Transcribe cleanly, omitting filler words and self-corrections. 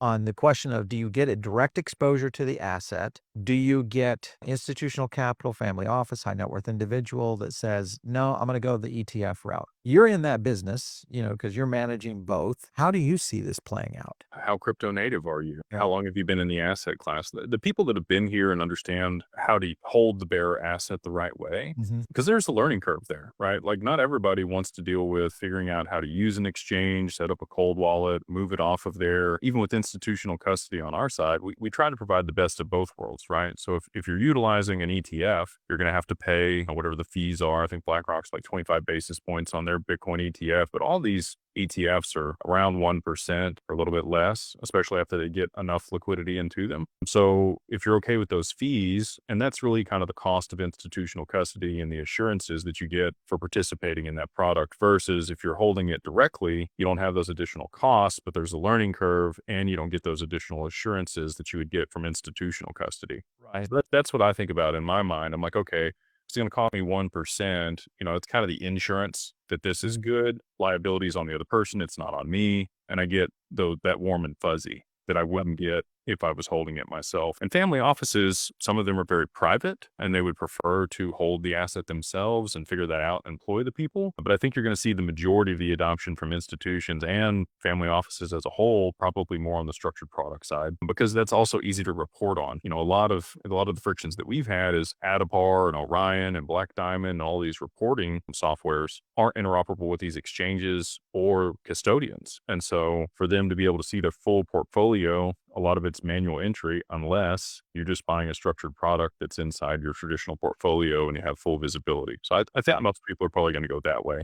on the question of, do you get a direct exposure to the asset? Do you get institutional capital, family office, high net worth individual that says, no, I'm going to go the ETF route? You're in that business, because you're managing both. How do you see this playing out? How crypto native are you? Yeah. How long have you been in the asset class? The people that have been here and understand how to hold the bearer asset the right way, Mhm. because there's a learning curve there, right? Like not everybody wants to deal with figuring out how to use an exchange, set up a cold wallet, move it off of there. Even with institutional custody on our side, we try to provide the best of both worlds, right? So if you're utilizing an ETF, you're going to have to pay whatever the fees are. I think BlackRock's like 25 basis points on their Bitcoin ETF, but all these ETFs are around 1% or a little bit less, especially after they get enough liquidity into them. So if you're okay with those fees, and that's really kind of the cost of institutional custody and the assurances that you get for participating in that product versus if you're holding it directly, you don't have those additional costs, but there's a learning curve and you don't get those additional assurances that you would get from institutional custody. Right. So that's what I think about in my mind. I'm like, okay, it's going to cost me 1%. It's kind of the insurance that this is good. Liability is on the other person. It's not on me. And I get that warm and fuzzy that I wouldn't get if I was holding it myself. And family offices, some of them are very private and they would prefer to hold the asset themselves and figure that out and employ the people. But I think you're going to see the majority of the adoption from institutions and family offices as a whole, probably more on the structured product side, because that's also easy to report on. A lot of the frictions that we've had is Adapar and Orion and Black Diamond and all these reporting softwares aren't interoperable with these exchanges or custodians. And so for them to be able to see the full portfolio, a lot of it's manual entry unless you're just buying a structured product that's inside your traditional portfolio and you have full visibility. So I think most people are probably going to go that way.